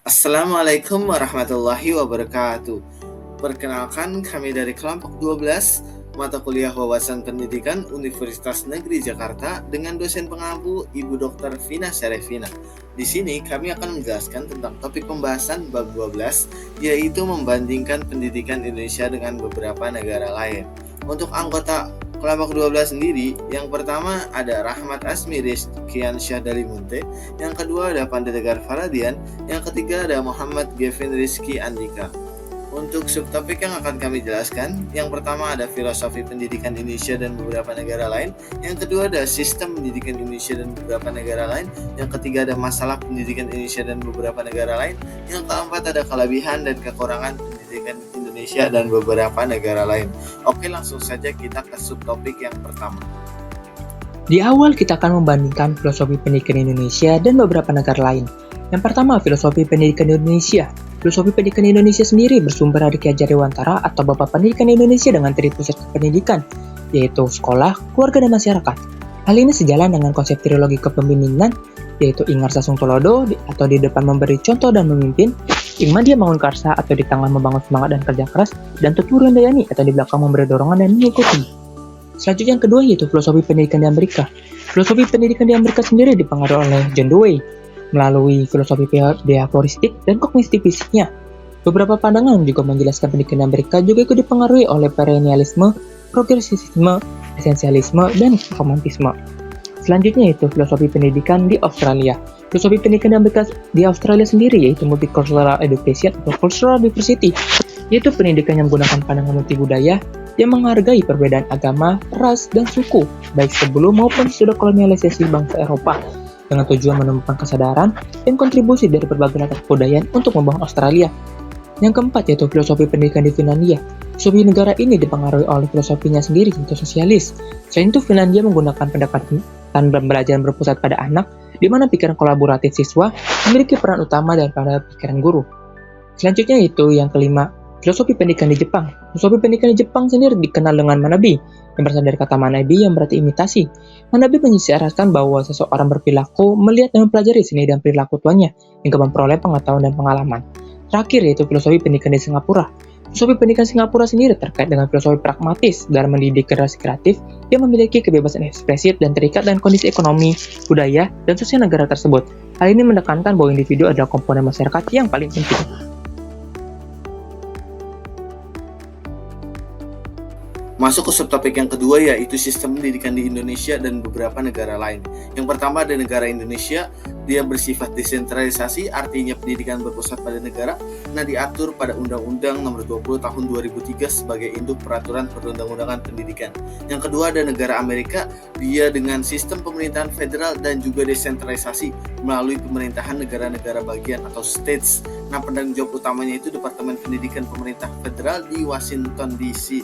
Assalamualaikum warahmatullahi wabarakatuh. Perkenalkan, kami dari kelompok 12 mata kuliah wawasan pendidikan Universitas Negeri Jakarta dengan dosen pengampu Ibu Dr. Vina Syarifina. Di sini kami akan menjelaskan tentang topik pembahasan bab 12, yaitu membandingkan pendidikan Indonesia dengan beberapa negara lain. Untuk anggota kelompok 12 sendiri, yang pertama ada Rahmat Asmi Rizkian Syahdalimute, yang kedua ada Pandetegar Faradian, yang ketiga ada Muhammad Gevin Rizky Andika. Untuk subtopik yang akan kami jelaskan, yang pertama ada filosofi pendidikan Indonesia dan beberapa negara lain, yang kedua ada sistem pendidikan Indonesia dan beberapa negara lain, yang ketiga ada masalah pendidikan Indonesia dan beberapa negara lain, yang keempat ada kelebihan dan kekurangan pendidikan Indonesia dan beberapa negara lain. Oke, langsung saja kita ke subtopik yang pertama. Di awal kita akan membandingkan filosofi pendidikan Indonesia dan beberapa negara lain. Yang pertama, filosofi pendidikan Indonesia. Filosofi pendidikan Indonesia sendiri bersumber dari Ki Hajar Dewantara atau Bapak Pendidikan Indonesia dengan 3 pusat pendidikan, yaitu sekolah, keluarga, dan masyarakat. Hal ini sejalan dengan konsep trilogi kepemimpinan, yaitu Ingar Sasung Tulodo atau di depan memberi contoh dan memimpin, Ingma dia bangun karsa atau di tengah membangun semangat dan kerja keras, dan Tuturi Handayani atau di belakang memberi dorongan dan mengikuti. Selanjutnya yang kedua yaitu filosofi pendidikan di Amerika. Filosofi pendidikan di Amerika sendiri dipengaruhi oleh John Dewey melalui filosofi behavioristik dan kognitivistiknya. Beberapa pandangan juga menjelaskan pendidikan di Amerika juga ikut dipengaruhi oleh perennialisme, progresisme, esensialisme, dan romantisme. Selanjutnya yaitu filosofi pendidikan di Australia. Filosofi pendidikan di Australia sendiri yaitu multicultural education atau cultural diversity, yaitu pendidikan yang menggunakan pandangan multibudaya yang menghargai perbedaan agama, ras, dan suku, baik sebelum maupun sesudah kolonialisasi bangsa Eropa, dengan tujuan menemukan kesadaran dan kontribusi dari berbagai latar kebudayaan untuk membangun Australia. Yang keempat yaitu filosofi pendidikan di Finlandia. Filosofi negara ini dipengaruhi oleh filosofinya sendiri, yaitu sosialis. Selain itu, Finlandia menggunakan pendekatan pembelajaran berpusat pada anak, di mana pikiran kolaboratif siswa memiliki peran utama daripada pikiran guru. Selanjutnya yaitu yang kelima, filosofi pendidikan di Jepang. Filosofi pendidikan di Jepang sendiri dikenal dengan manabi, yang berasal dari kata manabi yang berarti imitasi. Manabi mengisyaratkan bahwa seseorang berperilaku melihat dan mempelajari seni dan perilaku tuannya hingga memperoleh pengetahuan dan pengalaman. Terakhir yaitu filosofi pendidikan di Singapura. Filosofi pendidikan Singapura sendiri terkait dengan filosofi pragmatis dalam mendidik generasi kreatif yang memiliki kebebasan ekspresif dan terikat dengan kondisi ekonomi, budaya, dan sosial negara tersebut. Hal ini menekankan bahwa individu adalah komponen masyarakat yang paling penting. Masuk ke subtopik yang kedua yaitu sistem pendidikan di Indonesia dan beberapa negara lain. Yang pertama ada negara Indonesia, dia bersifat desentralisasi, artinya pendidikan berpusat pada negara. Diatur pada Undang-Undang Nomor 20 Tahun 2003 sebagai induk peraturan perundang-undangan pendidikan. Yang kedua ada negara Amerika, dia dengan sistem pemerintahan federal dan juga desentralisasi melalui pemerintahan negara-negara bagian atau states. Penanggung jawab utamanya itu Departemen Pendidikan Pemerintah Federal di Washington DC.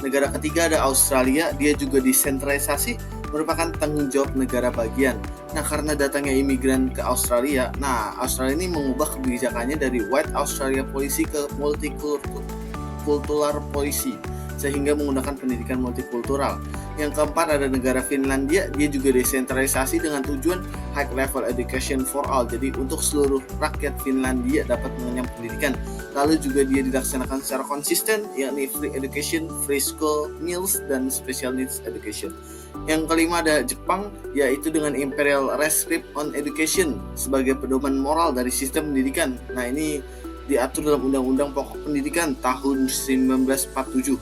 Negara ketiga ada Australia, dia juga desentralisasi, merupakan tanggung jawab negara bagian. Karena datangnya imigran ke Australia, Australia ini mengubah kebijakannya dari White Australia Policy ke Multicultural Policy, sehingga menggunakan pendidikan multikultural. Yang keempat ada negara Finlandia, dia juga desentralisasi dengan tujuan high level education for all, jadi untuk seluruh rakyat Finlandia dapat mengenyam pendidikan. Lalu juga dia dilaksanakan secara konsisten, yakni free education, free school meals, dan special needs education. Yang kelima ada Jepang, yaitu dengan Imperial Rescript on Education sebagai pedoman moral dari sistem pendidikan. Ini diatur dalam Undang-Undang Pokok Pendidikan tahun 1947.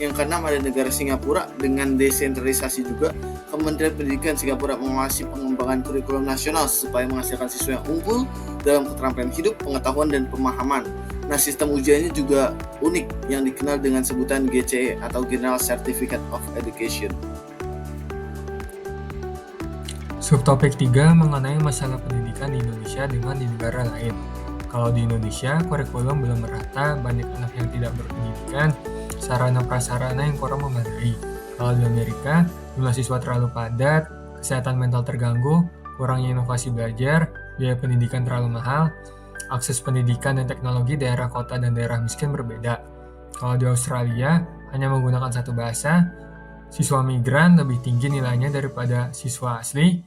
Yang keenam ada negara Singapura dengan desentralisasi juga. Kementerian Pendidikan Singapura mengawasi pengembangan kurikulum nasional supaya menghasilkan siswa yang unggul dalam keterampilan hidup, pengetahuan, dan pemahaman. Sistem ujiannya juga unik yang dikenal dengan sebutan GCE atau General Certificate of Education. Subtopik 3 mengenai masalah pendidikan di Indonesia dengan di negara lain. Kalau di Indonesia, kurikulum belum merata, banyak anak yang tidak berpendidikan, sarana prasarana yang kurang memadai. Kalau di Amerika, jumlah siswa terlalu padat, kesehatan mental terganggu, kurangnya inovasi belajar, biaya pendidikan terlalu mahal, akses pendidikan dan teknologi daerah kota dan daerah miskin berbeda. Kalau di Australia, hanya menggunakan satu bahasa, siswa migran lebih tinggi nilainya daripada siswa asli,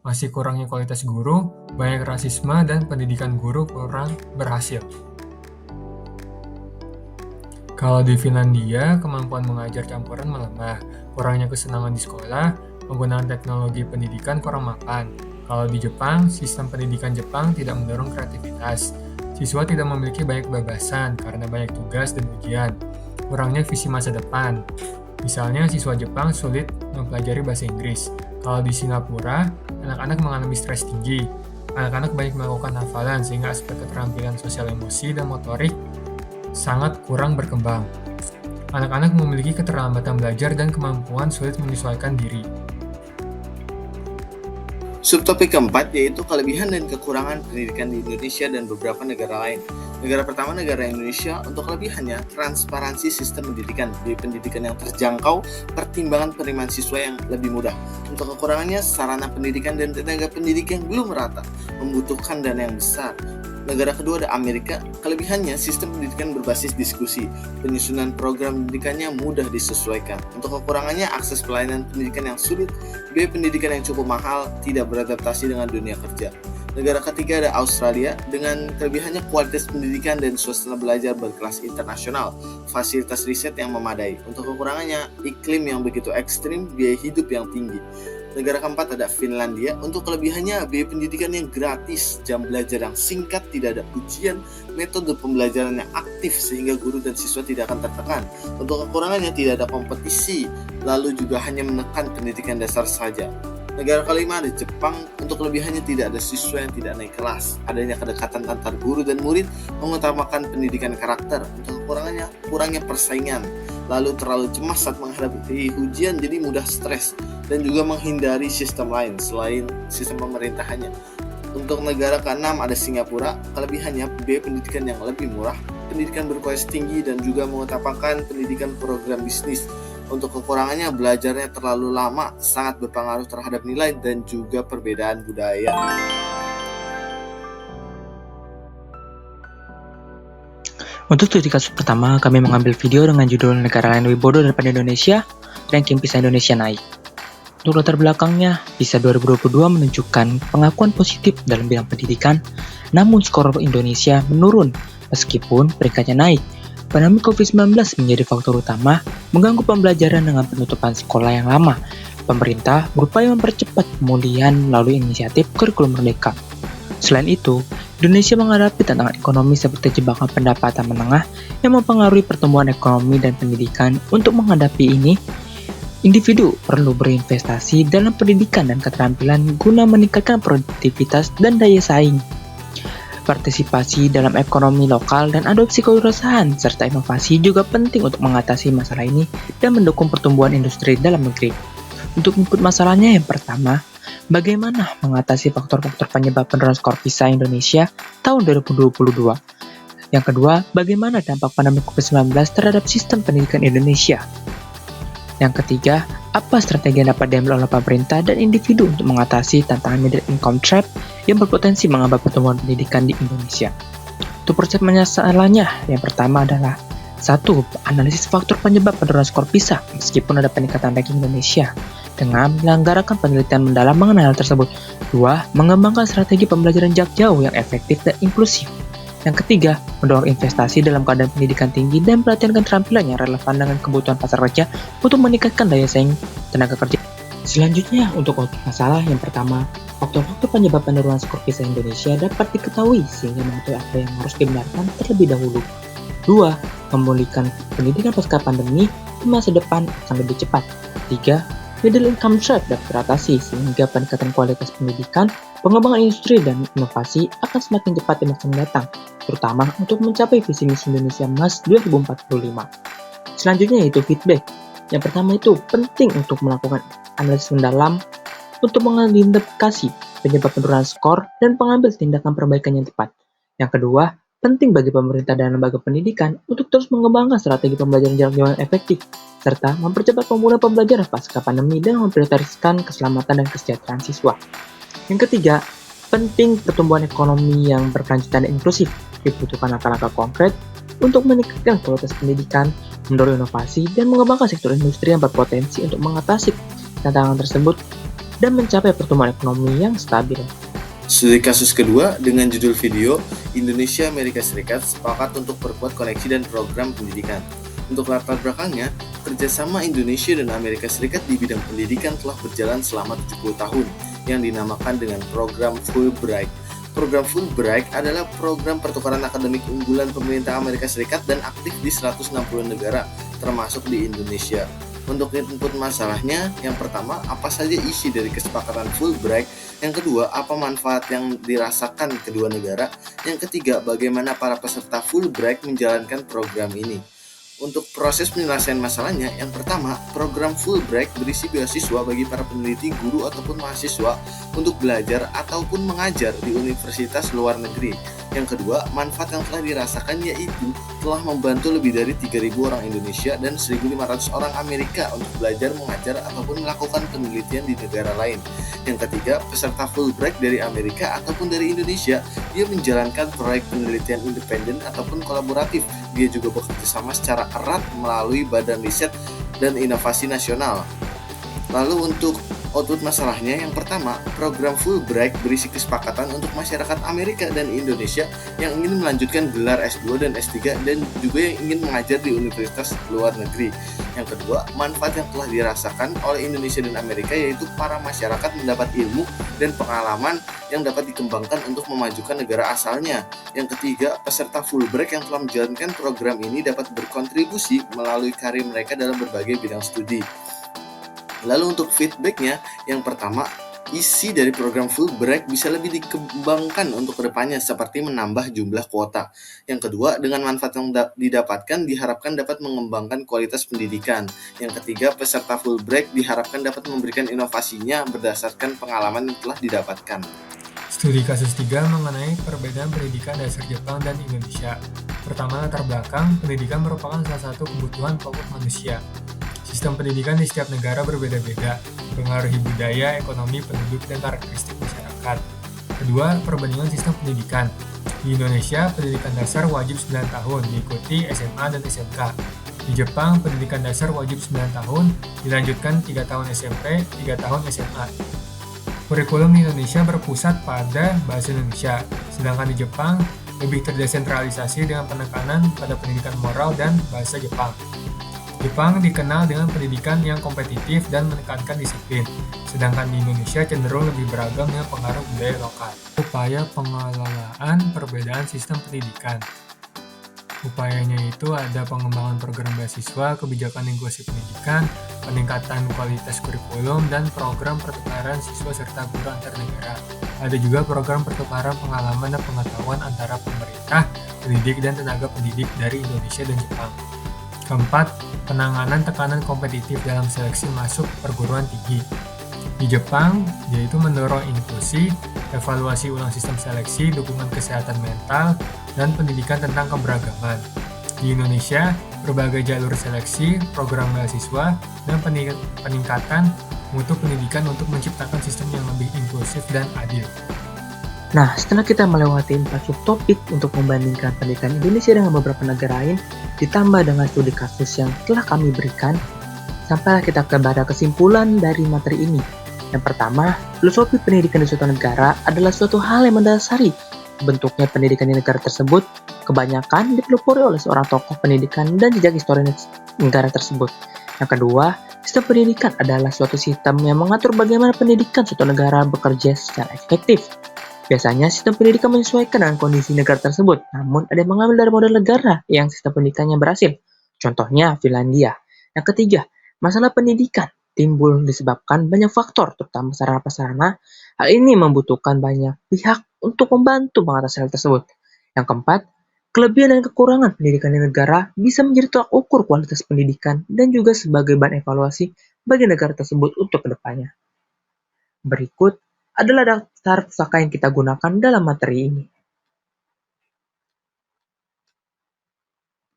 Masih kurangnya kualitas guru, banyak rasisme, dan pendidikan guru kurang berhasil. Kalau di Finlandia, kemampuan mengajar campuran melemah, kurangnya kesenangan di sekolah, penggunaan teknologi pendidikan kurang mapan. Kalau di Jepang, sistem pendidikan Jepang tidak mendorong kreativitas. Siswa tidak memiliki banyak kebebasan karena banyak tugas dan ujian. Kurangnya visi masa depan. Misalnya, siswa Jepang sulit mempelajari bahasa Inggris. Kalau di Singapura, anak-anak mengalami stres tinggi. Anak-anak banyak melakukan hafalan sehingga aspek keterampilan sosial emosi dan motorik sangat kurang berkembang. Anak-anak memiliki keterlambatan belajar dan kemampuan sulit menyesuaikan diri. Subtopik keempat yaitu kelebihan dan kekurangan pendidikan di Indonesia dan beberapa negara lain. Negara pertama, negara Indonesia. Untuk kelebihannya, transparansi sistem pendidikan, biaya pendidikan yang terjangkau, pertimbangan penerimaan siswa yang lebih mudah. Untuk kekurangannya, sarana pendidikan dan tenaga pendidik yang belum merata, membutuhkan dana yang besar. Negara kedua ada Amerika. Kelebihannya, sistem pendidikan berbasis diskusi, penyusunan program pendidikannya mudah disesuaikan. Untuk kekurangannya, akses pelayanan pendidikan yang sulit, biaya pendidikan yang cukup mahal, tidak beradaptasi dengan dunia kerja. Negara ketiga ada Australia. Dengan kelebihannya, kualitas pendidikan dan suasana belajar berkelas internasional, fasilitas riset yang memadai. Untuk kekurangannya, iklim yang begitu ekstrim, biaya hidup yang tinggi. Negara keempat ada Finlandia. Untuk kelebihannya, biaya pendidikan yang gratis, jam belajar yang singkat, tidak ada ujian, metode pembelajaran yang aktif sehingga guru dan siswa tidak akan tertekan. Untuk kekurangannya, tidak ada kompetisi, lalu juga hanya menekan pendidikan dasar saja. Negara kelima ada Jepang. Untuk kelebihannya, tidak ada siswa yang tidak naik kelas, adanya kedekatan antar guru dan murid, mengutamakan pendidikan karakter. Untuk kekurangannya, kurangnya persaingan, lalu terlalu cemas saat menghadapi ujian jadi mudah stres, dan juga menghindari sistem lain selain sistem pemerintahannya. Untuk negara keenam ada Singapura. Kelebihannya, biaya pendidikan yang lebih murah, pendidikan berkualitas tinggi, dan juga mengutamakan pendidikan program bisnis. Untuk kekurangannya, belajarnya terlalu lama, sangat berpengaruh terhadap nilai dan juga perbedaan budaya. Untuk studi kasus pertama, kami mengambil video dengan judul Negara Lain Lebih Bodoh Daripada Indonesia, Ranking PISA Indonesia Naik. Untuk latar belakangnya, PISA 2022 menunjukkan pengakuan positif dalam bidang pendidikan, namun skor Indonesia menurun meskipun peringkatnya naik. Pandemi COVID-19 menjadi faktor utama mengganggu pembelajaran dengan penutupan sekolah yang lama. Pemerintah berupaya mempercepat pemulihan melalui inisiatif kurikulum merdeka. Selain itu, Indonesia menghadapi tantangan ekonomi seperti jebakan pendapatan menengah yang mempengaruhi pertumbuhan ekonomi dan pendidikan. Untuk menghadapi ini, individu perlu berinvestasi dalam pendidikan dan keterampilan guna meningkatkan produktivitas dan daya saing. Partisipasi dalam ekonomi lokal dan adopsi kewirausahaan serta inovasi juga penting untuk mengatasi masalah ini dan mendukung pertumbuhan industri dalam negeri. Untuk input masalahnya, yang pertama, bagaimana mengatasi faktor-faktor penyebab penurunan skor PISA Indonesia tahun 2022? Yang kedua, bagaimana dampak pandemi COVID-19 terhadap sistem pendidikan Indonesia? Yang ketiga, apa strategi yang dapat diambil oleh pemerintah dan individu untuk mengatasi tantangan middle income trap yang berpotensi menghambat pertumbuhan pendidikan di Indonesia? Untuk persep masalahnya, yang pertama adalah 1. Analisis faktor penyebab penurunan skor PISA meskipun ada peningkatan ranking Indonesia dengan menyelenggarakan penelitian mendalam mengenai hal tersebut. 2. Mengembangkan strategi pembelajaran jarak jauh yang efektif dan inklusif. Yang ketiga, mendorong investasi dalam keadaan pendidikan tinggi dan pelatihan keterampilan yang relevan dengan kebutuhan pasar kerja untuk meningkatkan daya saing tenaga kerja. Selanjutnya, untuk masalah yang pertama, faktor-faktor penyebab penurunan skor PISA Indonesia dapat diketahui sehingga mengetahui apa yang harus dibenarkan terlebih dahulu. 2. Memulihkan pendidikan pasca pandemi di masa depan akan lebih cepat. 3. Middle income trap dapat teratasi sehingga peningkatan kualitas pendidikan, pengembangan industri dan inovasi akan semakin cepat di masa mendatang, terutama untuk mencapai visi misi Indonesia Emas 2045. Selanjutnya yaitu feedback. Yang pertama itu penting untuk melakukan analisis mendalam untuk mengidentifikasi penyebab penurunan skor dan mengambil tindakan perbaikan yang tepat. Yang kedua, penting bagi pemerintah dan lembaga pendidikan untuk terus mengembangkan strategi pembelajaran jarak jauh yang efektif, serta mempercepat pemulihan pembelajaran pasca pandemi dan memprioritaskan keselamatan dan kesejahteraan siswa. Yang ketiga, penting pertumbuhan ekonomi yang berkelanjutan dan inklusif. Dibutuhkan langkah-langkah konkret untuk meningkatkan kualitas pendidikan, mendorong inovasi, dan mengembangkan sektor industri yang berpotensi untuk mengatasi tantangan tersebut. dan mencapai pertumbuhan ekonomi yang stabil. Studi kasus kedua dengan judul video Indonesia Amerika Serikat sepakat untuk perkuat koneksi dan program pendidikan. Untuk latar belakangnya, kerjasama Indonesia dan Amerika Serikat di bidang pendidikan telah berjalan selama 70 tahun yang dinamakan dengan program Fulbright. Program Fulbright adalah program pertukaran akademik unggulan pemerintah Amerika Serikat dan aktif di 160 negara, termasuk di Indonesia. Untuk input masalahnya, yang pertama, apa saja isi dari kesepakatan Fulbright? Yang kedua, apa manfaat yang dirasakan kedua negara? Yang ketiga, bagaimana para peserta Fulbright menjalankan program ini? Untuk proses penyelesaian masalahnya, yang pertama, program Fulbright berisi beasiswa bagi para peneliti, guru, ataupun mahasiswa untuk belajar ataupun mengajar di universitas luar negeri. Yang kedua, manfaat yang telah dirasakan yaitu telah membantu lebih dari 3.000 orang Indonesia dan 1.500 orang Amerika untuk belajar, mengajar, ataupun melakukan penelitian di negara lain. Yang ketiga, peserta Fulbright dari Amerika ataupun dari Indonesia, dia menjalankan proyek penelitian independen ataupun kolaboratif. Dia juga bekerja sama secara erat melalui Badan Riset dan Inovasi Nasional. Lalu untuk output masalahnya, yang pertama, program Fulbright berisi kesepakatan untuk masyarakat Amerika dan Indonesia yang ingin melanjutkan gelar S2 dan S3 dan juga yang ingin mengajar di universitas luar negeri. Yang kedua, manfaat yang telah dirasakan oleh Indonesia dan Amerika yaitu para masyarakat mendapat ilmu dan pengalaman yang dapat dikembangkan untuk memajukan negara asalnya. Yang ketiga, peserta Fulbright yang telah menjalankan program ini dapat berkontribusi melalui karir mereka dalam berbagai bidang studi. Lalu untuk feedbacknya, yang pertama, isi dari program Fulbright bisa lebih dikembangkan untuk kedepannya seperti menambah jumlah kuota. Yang kedua, dengan manfaat yang didapatkan diharapkan dapat mengembangkan kualitas pendidikan. Yang ketiga, peserta Fulbright diharapkan dapat memberikan inovasinya berdasarkan pengalaman yang telah didapatkan. Studi kasus 3 mengenai perbedaan pendidikan dasar Jepang dan Indonesia. Pertama, latar belakang, pendidikan merupakan salah satu kebutuhan pokok manusia. Sistem pendidikan di setiap negara berbeda-beda, mempengaruhi budaya, ekonomi, penduduk, dan karakteristik masyarakat. Kedua, perbandingan sistem pendidikan. Di Indonesia, pendidikan dasar wajib 9 tahun, diikuti SMA dan SMK. Di Jepang, pendidikan dasar wajib 9 tahun, dilanjutkan 3 tahun SMP, 3 tahun SMA. Kurikulum di Indonesia berpusat pada bahasa Indonesia, sedangkan di Jepang lebih terdesentralisasi dengan penekanan pada pendidikan moral dan bahasa Jepang. Jepang dikenal dengan pendidikan yang kompetitif dan menekankan disiplin, sedangkan di Indonesia cenderung lebih beragam dengan pengaruh budaya lokal. Upaya pengelolaan perbedaan sistem pendidikan. Upayanya itu ada pengembangan program beasiswa, kebijakan inklusi pendidikan, peningkatan kualitas kurikulum, dan program pertukaran siswa serta guru antar negara. Ada juga program pertukaran pengalaman dan pengetahuan antara pemerintah, pendidik, dan tenaga pendidik dari Indonesia dan Jepang. Keempat, penanganan tekanan kompetitif dalam seleksi masuk perguruan tinggi. Di Jepang, yaitu mendorong inklusi, evaluasi ulang sistem seleksi, dukungan kesehatan mental, dan pendidikan tentang keberagaman. Di Indonesia, berbagai jalur seleksi, program beasiswa, dan peningkatan mutu pendidikan untuk menciptakan sistem yang lebih inklusif dan adil. Nah, setelah kita melewati 4 subtopik untuk membandingkan pendidikan Indonesia dengan beberapa negara lain, ditambah dengan studi kasus yang telah kami berikan, sampailah kita kepada kesimpulan dari materi ini. Yang pertama, filosofi pendidikan di suatu negara adalah suatu hal yang mendasari bentuknya pendidikan di negara tersebut, kebanyakan dipelopori oleh seorang tokoh pendidikan dan jejak historis negara tersebut. Yang kedua, sistem pendidikan adalah suatu sistem yang mengatur bagaimana pendidikan suatu negara bekerja secara efektif. Biasanya sistem pendidikan menyesuaikan dengan kondisi negara tersebut, namun ada yang mengambil dari model negara yang sistem pendidikannya berhasil. Contohnya Finlandia. Yang ketiga, masalah pendidikan timbul disebabkan banyak faktor, terutama sarana prasarana. Hal ini membutuhkan banyak pihak untuk membantu mengatasi hal tersebut. Yang keempat, kelebihan dan kekurangan pendidikan di negara bisa menjadi tolak ukur kualitas pendidikan dan juga sebagai bahan evaluasi bagi negara tersebut untuk kedepannya. Berikut adalah daftar pusaka yang kita gunakan dalam materi ini.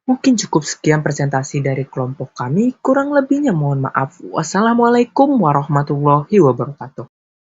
Mungkin cukup sekian presentasi dari kelompok kami, kurang lebihnya mohon maaf. Wassalamualaikum warahmatullahi wabarakatuh.